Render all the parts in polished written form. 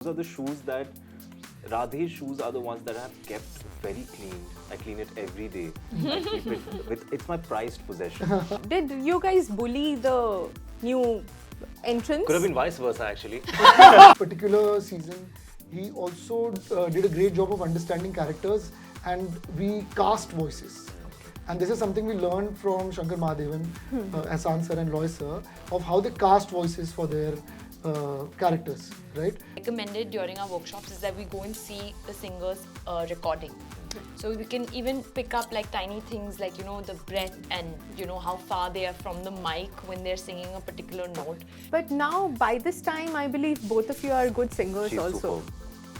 Those are the shoes that Radhe's shoes are the ones that I have kept very clean. I clean it every day. I keep it with, it's my prized possession. Did you guys bully the new entrants? Could have been vice versa actually. Particular season, he also did a great job of understanding characters, and we cast voices. And this is something we learned from Shankar Mahadevan, Asan sir and Loy sir, of how they cast voices for their characters, right? Recommended during our workshops is that we go and see the singer's recording. So we can even pick up like tiny things like, you know, the breath and, you know, how far they are from the mic when they're singing a particular note. But now, by this time, I believe both of you are good singers She's also. superb.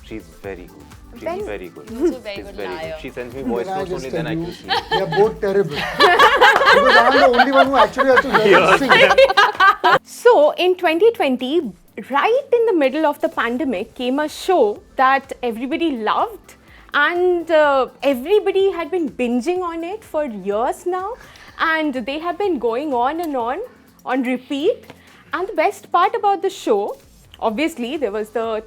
She's very good. She's Then- very good. He's also a very She's good very liar. good. She sends me voice Can I notes just only, then I tell can you, see. they are both terrible. Because I am the only one who actually has to hear them sing. So, in 2020, right in the middle of the pandemic, came a show that everybody loved, and everybody had been binging on it for years now, and they have been going on and on repeat. And the best part about the show, obviously, there was the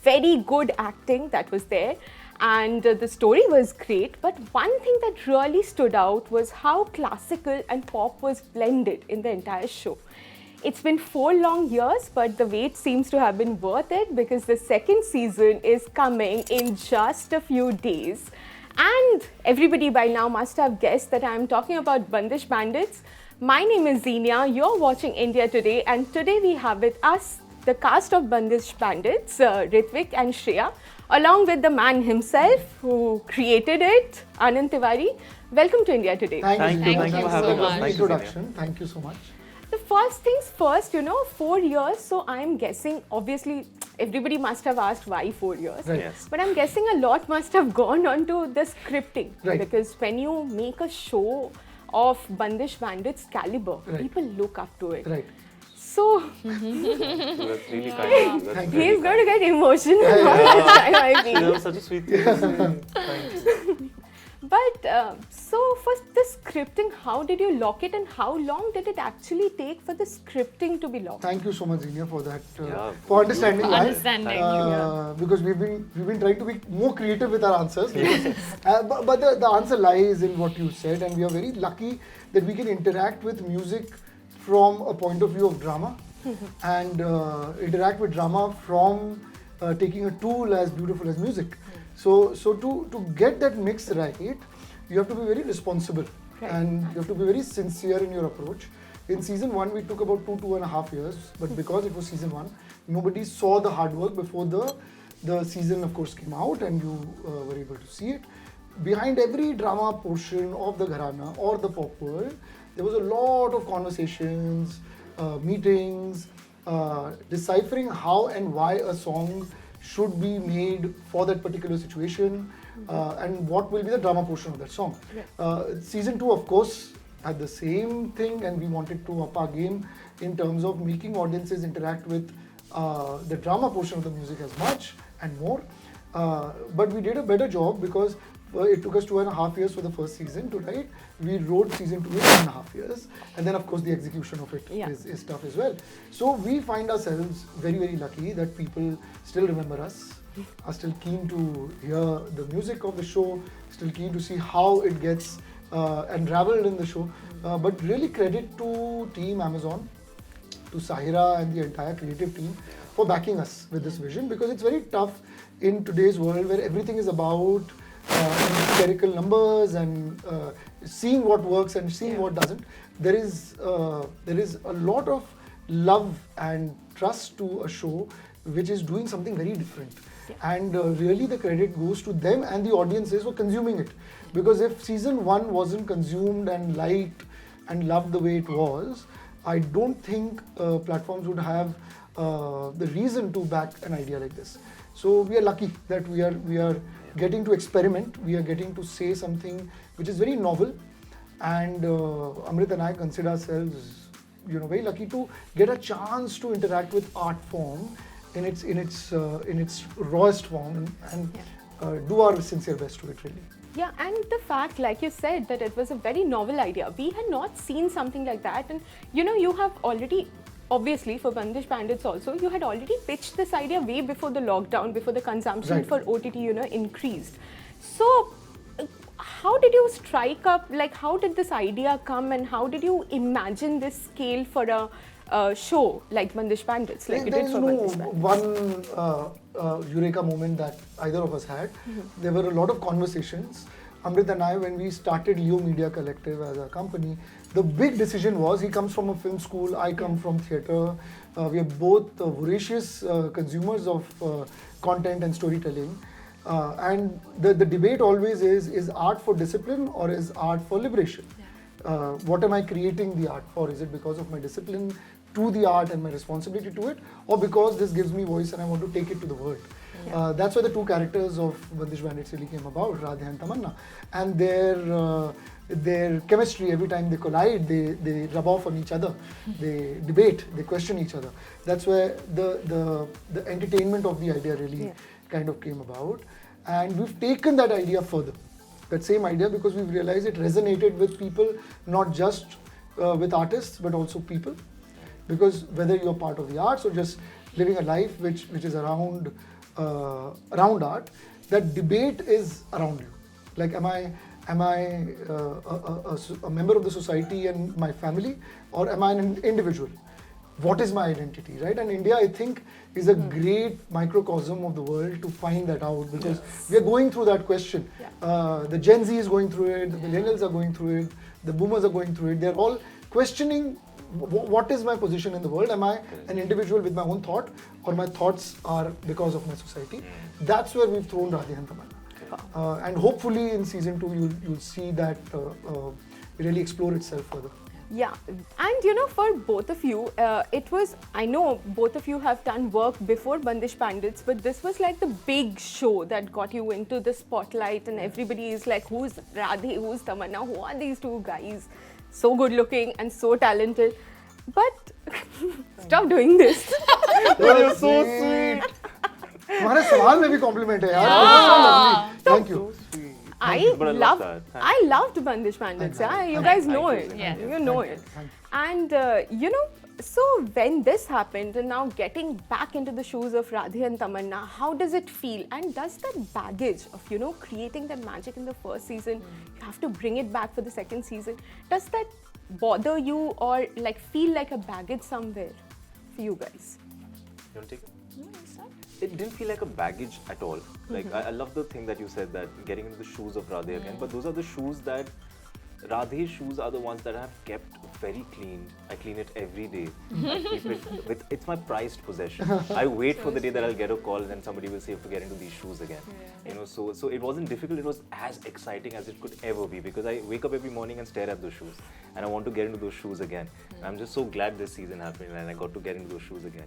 very good acting that was there, and the story was great. But one thing that really stood out was how classical and pop was blended in the entire show. It's been 4 long years, but the wait seems to have been worth it, because the second season is coming in just a few days. And everybody by now must have guessed that I'm talking about Bandish Bandits. My name is Zenia, you're watching India Today, and today we have with us the cast of Bandish Bandits, Ritwik and Shreya, along with the man himself who created it, Anand Tiwari. Welcome to India Today. Thank you for for having us. the Thank you, introduction. Thank you so much. The first things first, you know, 4 years, so I'm guessing, obviously, everybody must have asked why 4 years. Right. Yes. But I'm guessing a lot must have gone on to the scripting. Right. Because when you make a show of Bandish Bandits caliber, Right. people look up to it. Right. So, So that's really kind of you. That's Thank really he's going to kind. get emotional all the time, I You feel. know, such a sweet thing to say. Thank you. But, so for the scripting, how did you lock it, and how long did it actually take for the scripting to be locked? Thank you so much, Zenia, for that, Yeah. for understanding that. Understanding. Because we've been trying to be more creative with our answers. But the answer lies in what you said, and we are very lucky that we can interact with music from a point of view of drama, and interact with drama from taking a tool as beautiful as music. So to get that mix right, you have to be very responsible, Right. and you have to be very sincere in your approach. In season 1, we took about 2.5 years, but because it was season 1, nobody saw the hard work before the season, of course, came out, and you were able to see it. Behind every drama portion of the Gharana or the pop world, there was a lot of conversations, meetings, deciphering how and why a song should be made for that particular situation, and what will be the drama portion of that song. Season 2, of course, had the same thing, and we wanted to up our game in terms of making audiences interact with the drama portion of the music as much and more. But we did a better job, because it took us 2.5 years for the first season to write. We wrote season 2 in 2.5 years, and then of course the execution of it Yeah. is tough as well. So we find ourselves very, very lucky that people still remember us, are still keen to hear the music of the show, still keen to see how it gets unraveled in the show. But really credit to Team Amazon, to Sahira and the entire creative team for backing us with this vision, because it's very tough in today's world where everything is about empirical numbers and seeing what works and seeing what doesn't. There is a lot of love and trust to a show which is doing something very different, and really the credit goes to them and the audiences for consuming it, because if season 1 wasn't consumed and liked and loved the way it was, I don't think platforms would have the reason to back an idea like this. So we are lucky that we are getting to experiment, we are getting to say something which is very novel, and Amrit and I consider ourselves, you know, very lucky to get a chance to interact with art form in its rawest form, and do our sincere best to it, really. Yeah, and the fact, like you said, that it was a very novel idea. We had not seen something like that, and you know, you have already obviously for Bandish Bandits also, you had already pitched this idea way before the lockdown, before the consumption Right. for OTT, increased. So, how did you strike up, like how did this idea come and how did you imagine this scale for a show like Bandish Bandits, like you There did is for no Bandish Bandits? one eureka moment that either of us had. There were a lot of conversations. Amrit and I, when we started Leo Media Collective as a company, the big decision was, he comes from a film school, I come from theatre. We are both voracious consumers of content and storytelling. And the debate always is art for discipline or is art for liberation? What am I creating the art for? Is it because of my discipline to the art and my responsibility to it, or because this gives me voice and I want to take it to the world? That's why the two characters of Bandish Bandits really came about, Radhe and Tamanna. And their chemistry, every time they collide, they rub off on each other, they debate, they question each other. That's where the entertainment of the idea really kind of came about. And we've taken that idea further, that same idea, because we've realized it resonated with people, not just with artists, but also people. Because whether you're part of the arts or just living a life which is around art, that debate is around you. Like, am I a member of the society and my family, or am I an individual? What is my identity, right? And India, I think, is a great microcosm of the world to find that out, because we are going through that question. The Gen Z is going through it, the millennials are going through it, the boomers are going through it. They're all questioning, what is my position in the world? Am I an individual with my own thought, or my thoughts are because of my society? That's where we've thrown Radhe and Tamanna. And hopefully in season 2, you'll see that really explore itself further. Yeah, and for both of you, it was, I know both of you have done work before Bandish Bandits, but this was like the big show that got you into the spotlight, and everybody is like, who's Radhe, who's Tamanna, who are these two guys? So good looking and so talented. But stop doing this. You're so sweet. तुम्हारे सवाल में भी compliment है यार. So lovely. Thank you. But I love that. I loved Bandish Bandits. You guys know it. Yeah. You know it. And so when this happened, and now getting back into the shoes of Radhe and Tamanna, how does it feel? And does that baggage of creating that magic in the first season, you have to bring it back for the second season? Does that bother you, or like feel like a baggage somewhere for you guys? You want to take it? It didn't feel like a baggage at all. Like, I love the thing that you said, that getting into the shoes of Radhe again. But those are the shoes that, Radhe's shoes are the ones that I have kept very clean. I clean it every day. I keep it it's my prized possession. I wait for the day that I'll get a call and then somebody will say, you have to get into these shoes again. So it wasn't difficult. It was as exciting as it could ever be, because I wake up every morning and stare at those shoes, and I want to get into those shoes again. And I'm just so glad this season happened and I got to get into those shoes again.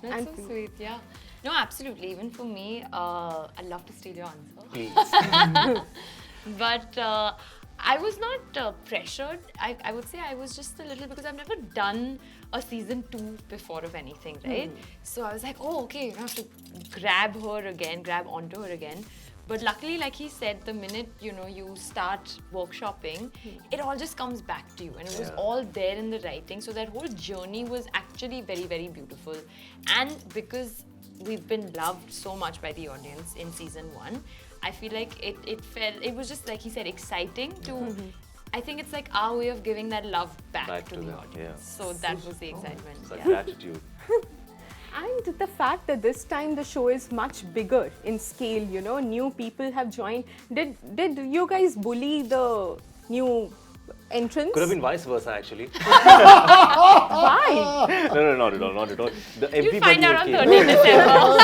That's so sweet, yeah. No, absolutely. Even for me, I'd love to steal your answer. Please. But I was not pressured. I would say I was just a little, because I've never done a season 2 before of anything, right? So I was like, oh, okay, you have to grab onto her again. But luckily, like he said, the minute you start workshopping, it all just comes back to you, and it was all there in the writing. So that whole journey was actually very, very beautiful. And because we've been loved so much by the audience in season 1, I feel like it was just, like he said, exciting to. I think it's like our way of giving that love back to the them, audience. So that was the excitement. It's like gratitude. And the fact that this time the show is much bigger in scale, new people have joined. Did you guys bully the new entrants? Could have been vice versa, actually. Why? No, not at all, not at all. You'll find out on 30th December.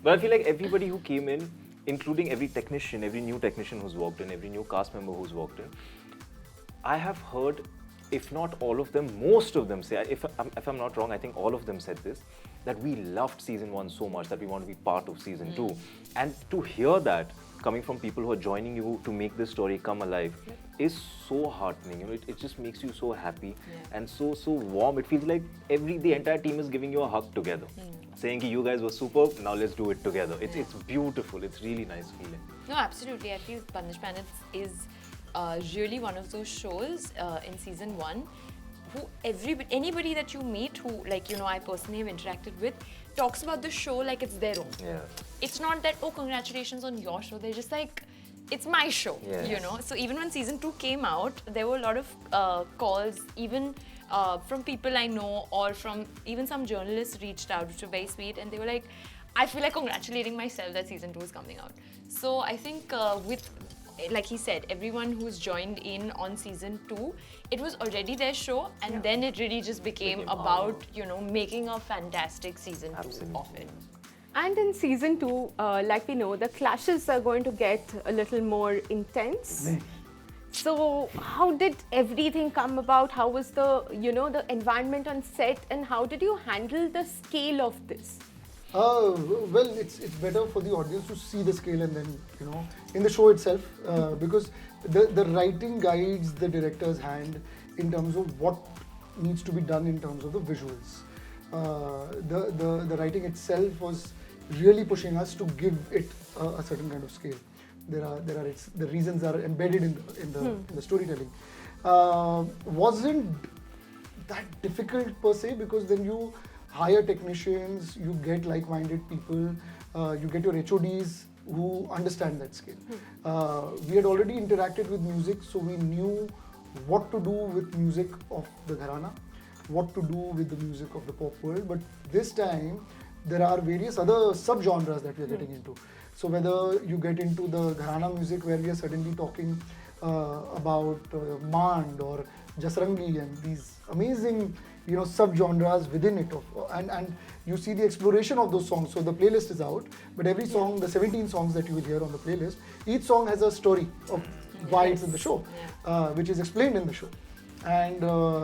But I feel like everybody who came in, including every technician, every new technician who's walked in, every new cast member who's walked in, I have heard, if not all of them, most of them say, if I'm not wrong, I think all of them said this, that we loved season 1 so much that we want to be part of season 2. And to hear that coming from people who are joining you to make this story come alive is so heartening. It just makes you so happy and so warm. It feels like the entire team is giving you a hug together, saying, you guys were superb, now let's do it together. It's beautiful. It's really nice feeling. No, absolutely. I feel Bandish Bandits is really one of those shows in season 1 anybody that you meet who, like, you know, I personally have interacted with, talks about the show like it's their own. Yeah. It's not that, oh, congratulations on your show. They're just like, it's my show, Yes. you know. So even when season 2 came out, there were a lot of calls, even from people I know, or from even some journalists reached out, which were very sweet, and they were like, I feel like congratulating myself that season 2 is coming out. So I think with, like he said, everyone who's joined in on season 2, it was already their show, and then it really just became about, you know, making a fantastic season 2 of it. And in season 2, like we know, the clashes are going to get a little more intense. So how did everything come about? How was the, you know, the environment on set, and how did you handle the scale of this? Well, it's better for the audience to see the scale and then, you know, in the show itself, because the writing guides the director's hand in terms of what needs to be done in terms of the visuals. The writing itself was really pushing us to give it a certain kind of scale. The reasons are embedded in the storytelling. Wasn't that difficult per se, because then you hire technicians, you get like-minded people, you get your HODs who understand that scale. We had already interacted with music, so we knew what to do with music of the Gharana, what to do with the music of the pop world, but this time there are various other sub-genres that we are getting into. So whether you get into the Gharana music, where we are suddenly talking about Mand or Jasrangi and these amazing, you know, sub-genres within it, and you see the exploration of those songs. So the playlist is out, but every song, the 17 songs that you will hear on the playlist, each song has a story of why it's in the show, which is explained in the show. And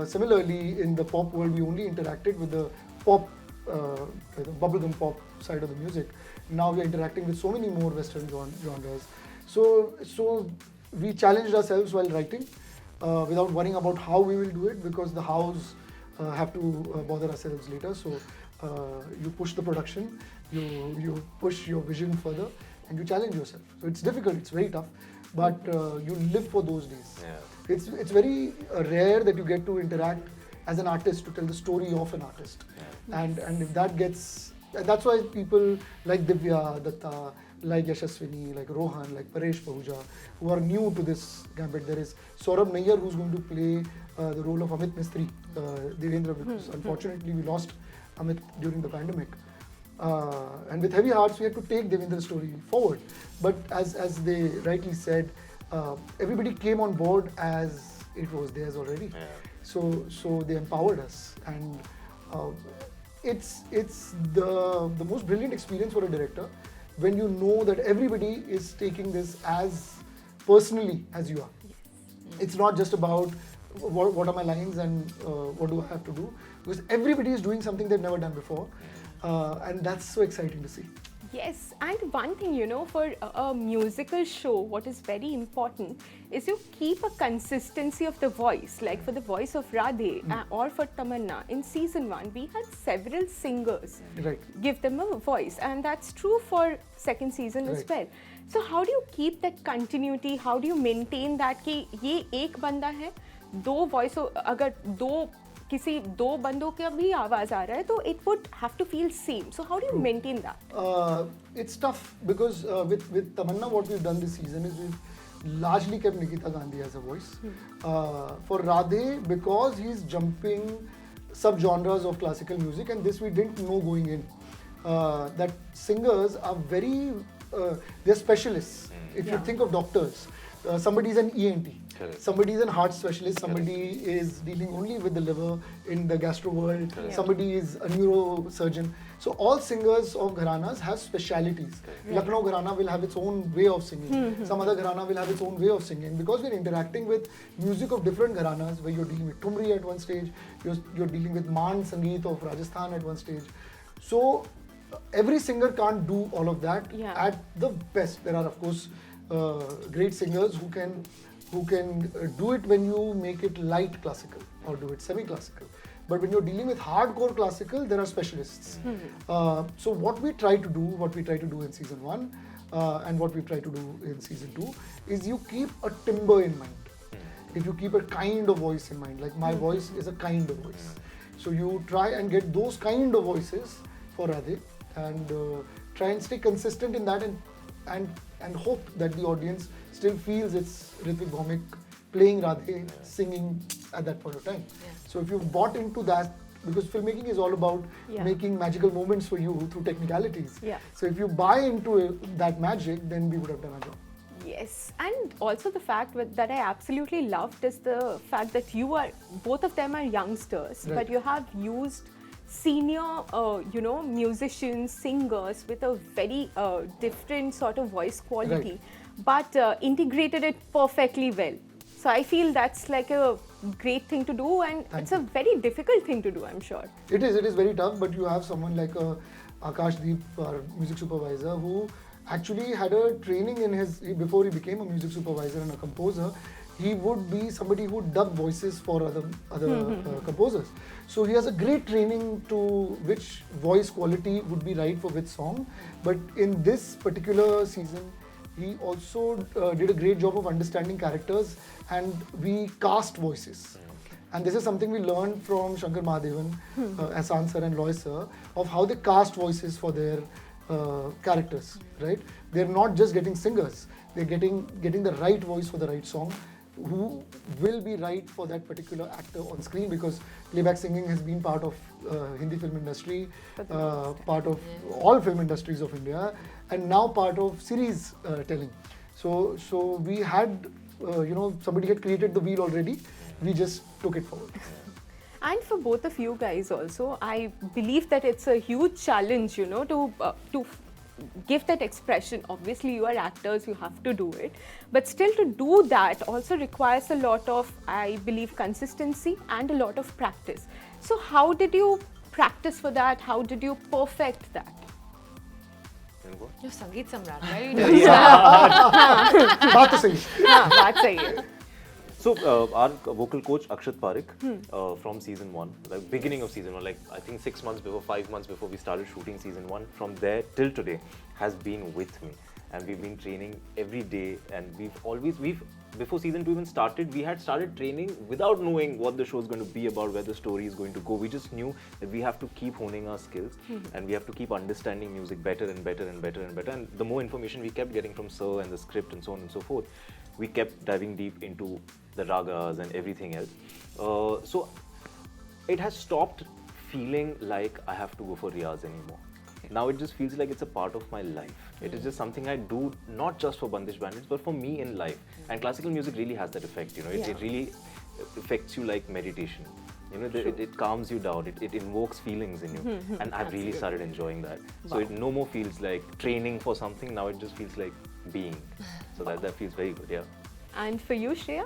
similarly, in the pop world, we only interacted with the pop, the bubblegum pop side of the music. Now we are interacting with so many more Western genres. So we challenged ourselves while writing, without worrying about how we will do it, because the hows have to bother ourselves later. So you push the production, you push your vision further, and you challenge yourself. So it's difficult, it's very tough, but you live for those days. Yeah. It's very rare that you get to interact as an artist to tell the story of an artist. And if that gets, that's why people like Divya, Datta, like Yashaswini, like Rohan, like Paresh Pahuja, who are new to this gambit. There is Saurabh Nayyar, who's going to play the role of Amit Mistry, Devendra, because unfortunately we lost Amit during the pandemic. And with heavy hearts, we had to take Devendra's story forward. But as they rightly said, everybody came on board as it was theirs already. Yeah. So they empowered us, and it's the most brilliant experience for a director when you know that everybody is taking this as personally as you are. It's not just about what are my lines and what do I have to do, because everybody is doing something they've never done before, and that's so exciting to see. Yes, and one thing, you know, for a musical show, what is very important is you keep a consistency of the voice. Like for the voice of Radhe or for Tamanna, in season 1, we had several singers give them a voice, and that's true for second season as well. So how do you keep that continuity? How do you maintain that कि ये एक बंदा है, दो voice, अगर किसी दो बंदों का भी आवाज आ रहा है, तो it would have to feel same. So how do you maintain that? It's tough because with Tamanna, what we've done this season is we've largely kept Nikita Gandhi as a voice. For Radhe, because he's jumping sub-genres of classical music, and this we didn't know going in, that singers are very, they're specialists. If you think of doctors, somebody is an ENT. Correct. Somebody is a heart specialist, somebody is dealing only with the liver in the gastro world, somebody is a neurosurgeon. So all singers of gharanas have specialities. Lucknow gharana will have its own way of singing. Some other gharana will have its own way of singing. Because we're interacting with music of different gharanas, where you're dealing with Tumri at one stage, you're dealing with Mand Sangeet of Rajasthan at one stage. So every singer can't do all of that at the best. There are of course great singers who can do it when you make it light classical or do it semi-classical. But when you're dealing with hardcore classical, there are specialists. So what we try to do in season 1 and what we try to do in season 2 is you keep a timbre in mind. if you keep a kind of voice in mind, like my voice is a kind of voice. So you try and get those kind of voices for Radhe and try and stay consistent in that and hope that the audience still feels it's Ritwik Bhowmik playing Radhe, singing at that point of time. So if you've bought into that, because filmmaking is all about making magical moments for you through technicalities. So if you buy into that magic, then we would have done our job. Yes, and also the fact that I absolutely loved is the fact that both of them are youngsters, but you have used senior, musicians, singers with a very different sort of voice quality, but integrated it perfectly well. So I feel that's like a great thing to do, and it's a very difficult thing to do, I'm sure. It is very tough, but you have someone like Akash Deep, our music supervisor, who actually had a training before he became a music supervisor and a composer. He would be somebody who would dub voices for other composers. So he has a great training to which voice quality would be right for which song. But in this particular season, he also did a great job of understanding characters, and we cast voices. And this is something we learned from Shankar Mahadevan, Asan sir and Loy sir, of how they cast voices for their characters, right? They're not just getting singers, they're getting the right voice for the right song, who will be right for that particular actor on screen, because playback singing has been part of Hindi film industry, part of all film industries of India, and now part of series telling. So we had, somebody had created the wheel already, we just took it forward. And for both of you guys also, I believe that it's a huge challenge, to give that expression. Obviously, you are actors, you have to do it. But still, to do that also requires a lot of, I believe, consistency and a lot of practice. So how did you practice for that? How did you perfect that? You're Sangeet Samrat, right? बात तो सही है. Baat sahi hai. So our vocal coach Akshat Parekh from season 1, like beginning of season 1, like I think 5 months before we started shooting season 1, from there till today has been with me, and we've been training every day, and before season 2 even started, we had started training without knowing what the show is going to be about, where the story is going to go. We just knew that we have to keep honing our skills and we have to keep understanding music better and better and better and better, and the more information we kept getting from Sir and the script and so on and so forth, we kept diving deep into the ragas and everything else. So it has stopped feeling like I have to go for riyaz anymore. Now it just feels like it's a part of my life. It is just something I do, not just for Bandish Bandits, but for me in life. And classical music really has that effect, it really affects you like meditation. It calms you down, it invokes feelings in you. And I've really started enjoying that. So it no more feels like training for something, now it just feels like being. So that feels very good, yeah. And for you, Shreya?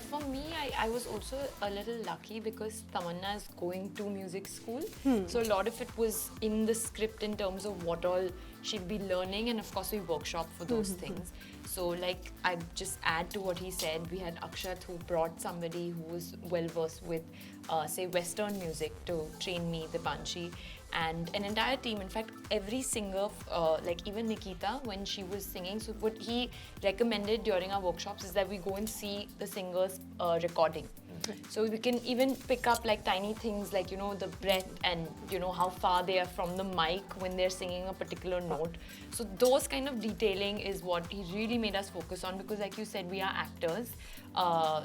For me, I was also a little lucky because Tamanna is going to music school. So a lot of it was in the script in terms of what all she'd be learning, and of course we workshop for those things. So like I just add to what he said, we had Akshat who brought somebody who was well versed with say Western music to train me, the Panchi, and an entire team. In fact, every singer, like even Nikita, when she was singing, so what he recommended during our workshops is that we go and see the singer's recording. So we can even pick up like tiny things like, the breath and, how far they are from the mic when they're singing a particular note. So those kind of detailing is what he really made us focus on, because like you said, we are actors.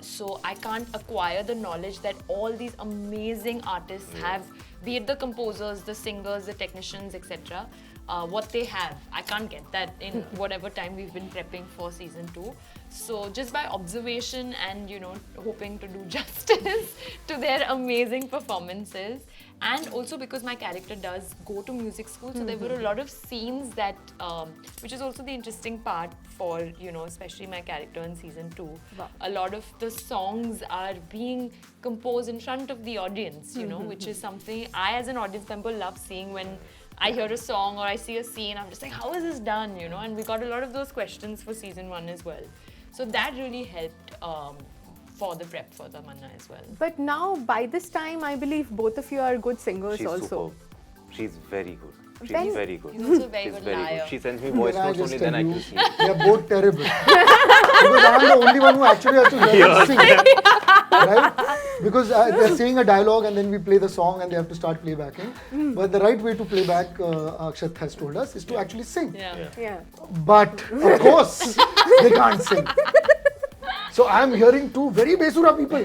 So I can't acquire the knowledge that all these amazing artists have, be it the composers, the singers, the technicians, etc. What they have. I can't get that in whatever time we've been prepping for season 2. So just by observation and hoping to do justice to their amazing performances, and also because my character does go to music school, so there were a lot of scenes that, which is also the interesting part for especially my character in season 2. Wow. A lot of the songs are being composed in front of the audience, which is something I as an audience member love seeing. When I hear a song or I see a scene, I'm just like, how is this done, and we got a lot of those questions for season 1 as well. So that really helped for the prep for Tamanna as well. But now, by this time, I believe both of you are good singers She's also. superb. She's very good. She's When- very good. He's also a very She's good very liar. good. She sends me voice Can I notes just only, tell then I you, can sleep. they are both terrible. Because I am the only one who actually has to hear them sing. Right? Because they're saying a dialogue and then we play the song and they have to start playbacking. But the right way to playback, Akshat has told us, is to actually sing. Yeah. Yeah. But of course, they can't sing. So I am hearing two very besura people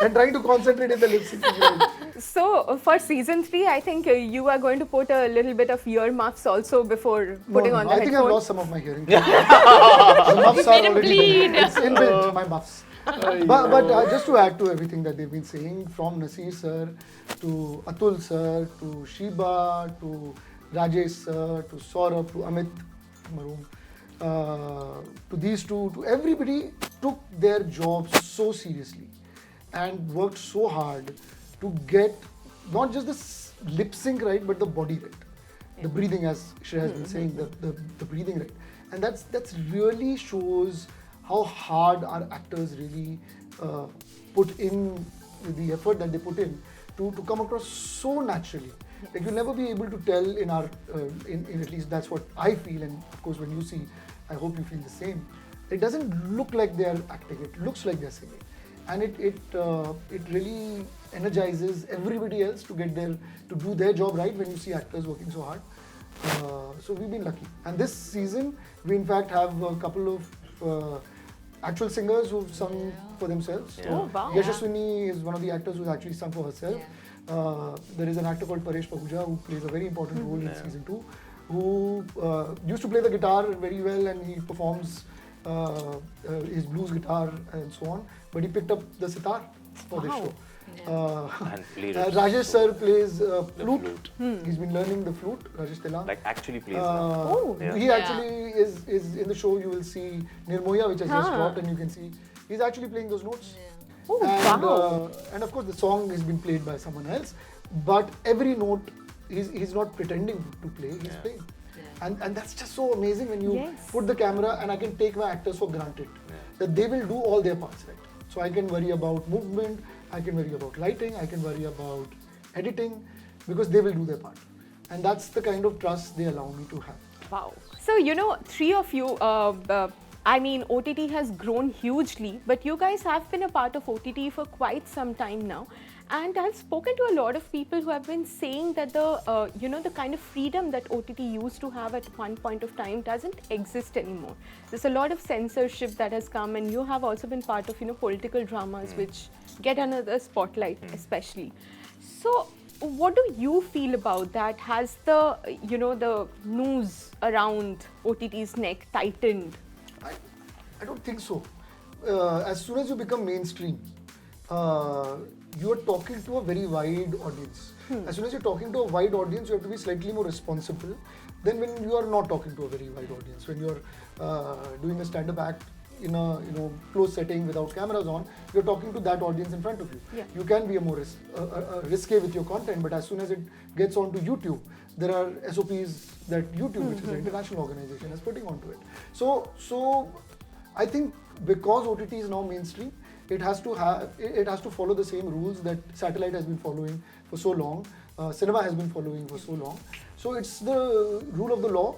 and trying to concentrate in the lip syncing. So for season 3, I think you are going to put a little bit of earmuffs also before putting on the I think I've headphones. lost some of my hearing. The muffs are made him already bleed. there. It's inbuilt, my muffs. But just to add to everything that they've been saying, from Nasir sir to Atul sir to Shiba to Rajesh sir to Saurabh to Amit Maroon, to these two, to everybody took their jobs so seriously and worked so hard to get not just the lip sync right, but the body right. The breathing, as Shreya has been saying, the breathing right. And that's really shows how hard our actors really put in the effort that they put in to come across so naturally. Like you'll never be able to tell in our, in at least that's what I feel, and of course when you see, I hope you feel the same. It doesn't look like they're acting, it looks like they're singing. And it really energizes everybody else to get to do their job right when you see actors working so hard. So we've been lucky. And this season, we in fact have a couple of actual singers who've sung for themselves. Yeah. Oh, wow. Yashaswini is one of the actors who's actually sung for herself. There is an actor called Paresh Pahuja who plays a very important role in season 2, who used to play the guitar very well, and he performs his blues guitar and so on. But he picked up the sitar for this show. And played it Rajesh so- sir plays the flute. He's been learning the flute. Rajesh Tela. Like actually plays now. Yeah. He actually is in the show. You will see Nirmoya, which I just Ah. dropped, and you can see he's actually playing those notes. Oh, And, wow. and of course, the song has been played by someone else, but every note he's not pretending to play. He's playing. And that's just so amazing when you Yes. put the camera, and I can take my actors for granted that they will do all their parts right. So I can worry about movement, I can worry about lighting, I can worry about editing, because they will do their part. And that's the kind of trust they allow me to have. Wow. So, three of you, I mean, OTT has grown hugely, but you guys have been a part of OTT for quite some time now. And I've spoken to a lot of people who have been saying that the kind of freedom that OTT used to have at one point of time doesn't exist anymore. There's a lot of censorship that has come, and you have also been part of, political dramas which get another spotlight, especially. So, what do you feel about that? Has the, the noose around OTT's neck tightened? I don't think so. As soon as you become mainstream, you are talking to a very wide audience. As soon as you're talking to a wide audience, you have to be slightly more responsible than when you are not talking to a very wide audience. When you're doing a stand-up act in a closed setting without cameras on, you're talking to that audience in front of you. Yeah. You can be a more risque with your content, but as soon as it gets onto YouTube, there are SOPs that YouTube, which is an international organization, is putting onto it. So I think because OTT is now mainstream, it has to follow the same rules that satellite has been following for so long, cinema has been following for so long. So it's the rule of the law,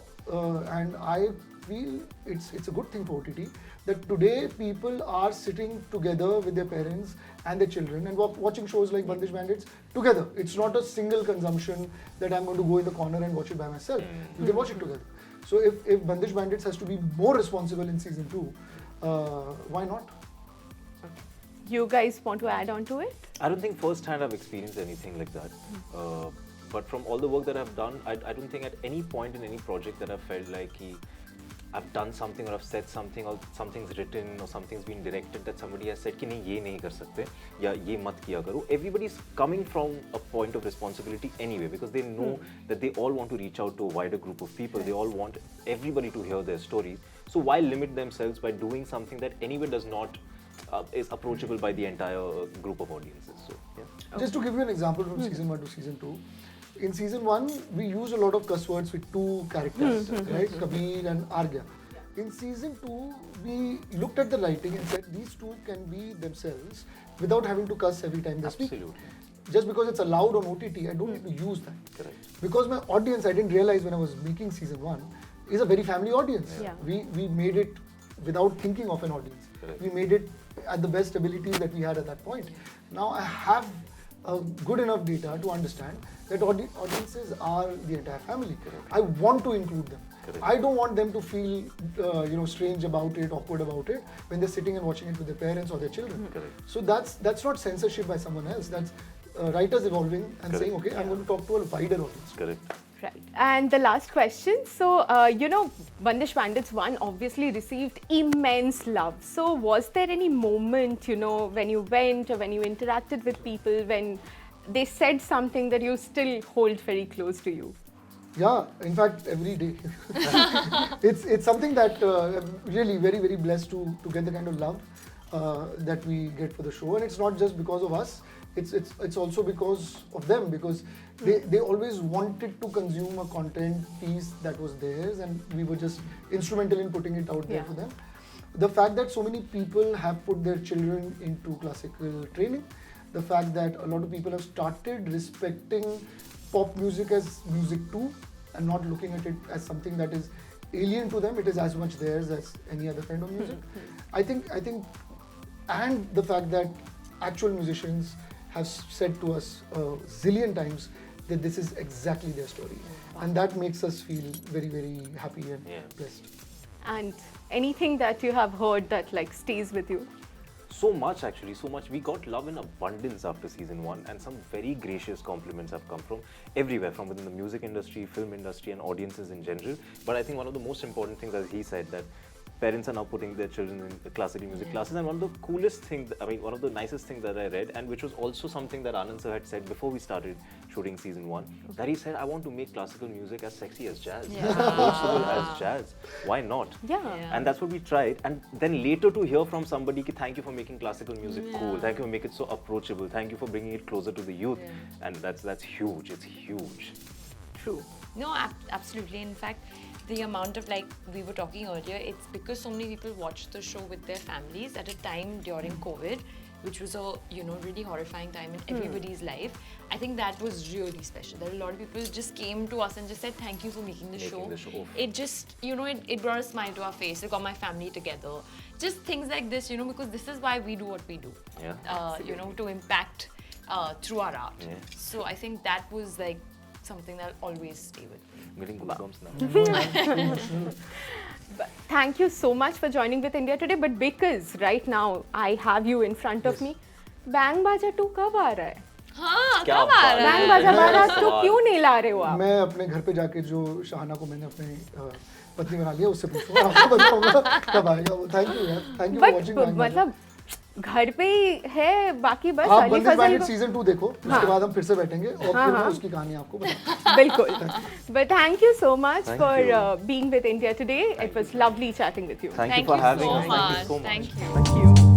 and I feel it's a good thing for OTT that today people are sitting together with their parents and their children and watching shows like Bandish Bandits together. It's not a single consumption that I'm going to go in the corner and watch it by myself. You can watch it together. So if Bandish Bandits has to be more responsible in season 2, why not? You guys want to add on to it? I don't think firsthand I've experienced anything like that. But from all the work that I've done, I don't think at any point in any project that I've felt like I've done something or I've said something or something's written or something's been directed that somebody has said कि नहीं ये नहीं कर सकते या ये मत किया करो. Everybody's coming from a point of responsibility anyway because they know that they all want to reach out to a wider group of people. They all want everybody to hear their stories. So why limit themselves by doing something that anyway does not is approachable by the entire group of audiences? So yeah. Just to give you an example from season 1 to season 2. In season 1, we use a lot of cuss words with two characters, right? Kabir and Argya. In season 2, we looked at the writing and said these two can be themselves without having to cuss every time they speak. Absolutely. Just because it's allowed on OTT, I don't need to use that. Correct. because my audience, I didn't realize when I was making season 1, is a very family audience. Yeah. We made it without thinking of an audience. Correct. We made it at the best abilities that we had at that point. Now I have good enough data to understand that audiences are the entire family. Correct. I want to include them. Correct. I don't want them to feel strange about it, awkward about it when they're sitting and watching it with their parents or their children. Correct. So that's not censorship by someone else. That's writers evolving and Correct. saying, okay, I'm going to talk to a wider audience. Correct. Right. And the last question. So, Bandish Bandits 1 obviously received immense love. So, was there any moment, when you went or when you interacted with people, when they said something that you still hold very close to you? Yeah, in fact, every day. It's something that I'm really very, very blessed to get the kind of love that we get for the show. And it's not just because of us. It's also because of them, because they always wanted to consume a content piece that was theirs, and we were just instrumental in putting it out there for them. The fact that so many people have put their children into classical training, the fact that a lot of people have started respecting pop music as music too, and not looking at it as something that is alien to them. It is as much theirs as any other kind of music. I think, and the fact that actual musicians have said to us a zillion times that this is exactly their story. And that makes us feel very, very happy and blessed. And anything that you have heard that stays with you? So much actually, so much. We got love in abundance after season 1, and some very gracious compliments have come from everywhere, from within the music industry, film industry, and audiences in general. But I think one of the most important things, as he said, that parents are now putting their children in classical music classes. And one of the coolest things, one of the nicest things that I read, and which was also something that Anand sir had said before we started shooting season 1, that he said, I want to make classical music as sexy as jazz, as approachable as jazz. Why not? Yeah. And that's what we tried. And then later to hear from somebody, thank you for making classical music cool. Thank you for making it so approachable. Thank you for bringing it closer to the youth. And that's huge. It's huge. True. No, absolutely. In fact, the amount of, we were talking earlier, it's because so many people watched the show with their families at a time during COVID, which was a really horrifying time in everybody's life. I think that was really special. That a lot of people just came to us and just said, thank you for making the show. It just, it brought a smile to our face. It got my family together. Just things like this, because this is why we do what we do. To impact through our art. So I think that was something that'll always stay with me. I'm getting goosebumps now. But thank you so much for joining with India Today. But because right now I have you in front of me, Bang Baja 2 कब आ रहा है? हाँ, क्या कब आ रहा है? Bang Baja Barat 2 क्यों नहीं ला रहे हो आप? मैं अपने घर पे जाके जो शाहाना को मैंने अपनी पत्नी बना लिया उससे पूछूंगा, आपको बताऊंगा कब आएगा वो. थैंक यू यार, थैंक यू फॉर वाचिंग. मतलब घर पे ही है, बाकी बस आप अली बंदिश फजल बैंडिट को सीजन 2 देखो, उसके बाद हम फिर से बैठेंगे और फिर मैं उसकी कहानी आपको बताऊंगा. बिल्कुल. But thank you so much Thank for you. being with India Today. It was lovely chatting with you. Thank you for having so us. much. Thank you so much. Thank you. Thank you.